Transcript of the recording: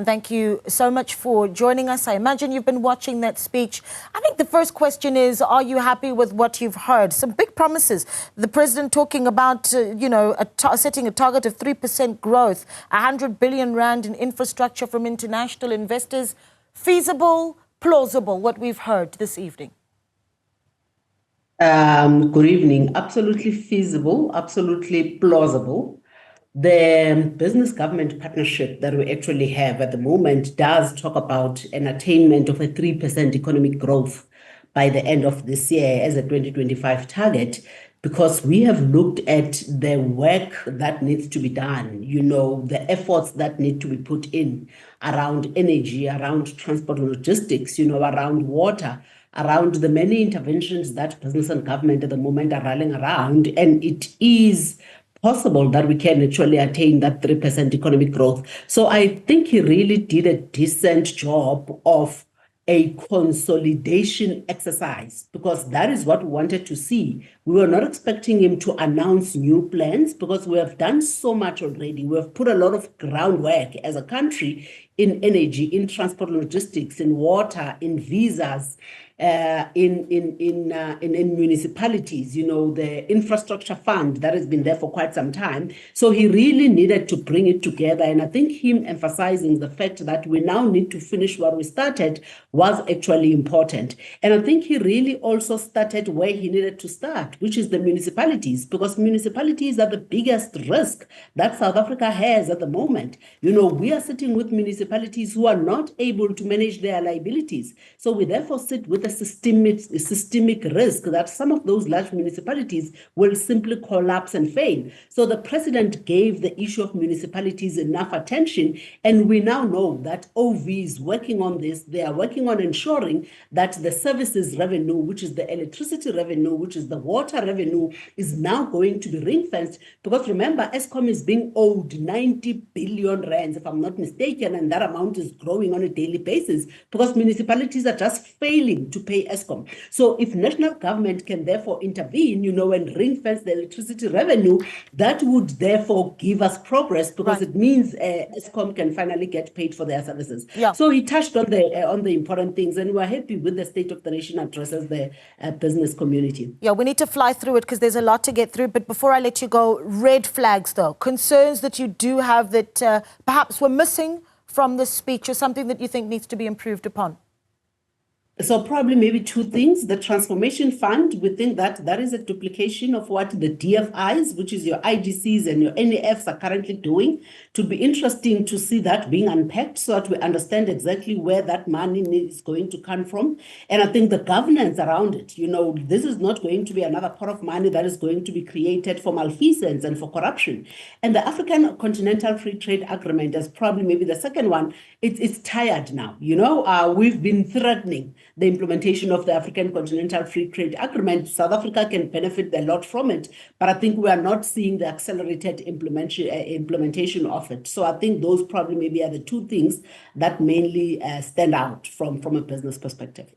And thank you so much for joining us. I imagine you've been watching that speech. I think the first question is, are you happy with what you've heard? Some big promises. The president talking about, setting a target of 3% growth, 100 billion rand in infrastructure from international investors. Feasible, plausible, what we've heard this evening? Good evening. Absolutely feasible, absolutely plausible. The business-government partnership that we actually have at the moment does talk about an attainment of a 3% economic growth by the end of this year as a 2025 target, because we have looked at the work that needs to be done, the efforts that need to be put in around energy, around transport and logistics, around water, around the many interventions that business and government at the moment are rallying around. And it is possible that we can actually attain that 3% economic growth. So I think he really did a decent job of a consolidation exercise, because that is what we wanted to see. We were not expecting him to announce new plans, because we have done so much already. We have put a lot of groundwork as a country in energy, in transport and logistics, in water, in visas, in municipalities, the infrastructure fund that has been there for quite some time. So he really needed to bring it together. And I think him emphasizing the fact that we now need to finish what we started was actually important. And I think he really also started where he needed to start, which is the municipalities, because municipalities are the biggest risk that South Africa has at the moment. We are sitting with municipalities who are not able to manage their liabilities. So we therefore sit with a systemic risk that some of those large municipalities will simply collapse and fail. So the president gave the issue of municipalities enough attention, and we now know that OV is working on this. They are working on ensuring that the services revenue, which is the electricity revenue, which is the water revenue, is now going to be ring-fenced, because remember, Eskom is being owed 90 billion rands, if I'm not mistaken, and that amount is growing on a daily basis because municipalities are just failing to pay Eskom. So if national government can therefore intervene, and ring-fence the electricity revenue, that would therefore give us progress, because it means Eskom can finally get paid for their services. Yeah. So he touched on the important things, and we're happy with the State of the Nation addresses the business community. Yeah, we need to fly through it because there's a lot to get through. But before I let you go, red flags though, concerns that you do have that perhaps were missing from the speech, or something that you think needs to be improved upon? So probably maybe two things. The transformation fund, we think that is a duplication of what the DFIs, which is your IGCs and your NAFs, are currently doing. It would be interesting to see that being unpacked so that we understand exactly where that money is going to come from. And I think the governance around it, this is not going to be another pot of money that is going to be created for malfeasance and for corruption. And the African Continental Free Trade Agreement is probably maybe the second one. It's tired now. We've been threatening the implementation of the African Continental Free Trade Agreement. South Africa can benefit a lot from it, but I think we are not seeing the accelerated implementation of it. So I think those probably maybe are the two things that mainly stand out from a business perspective.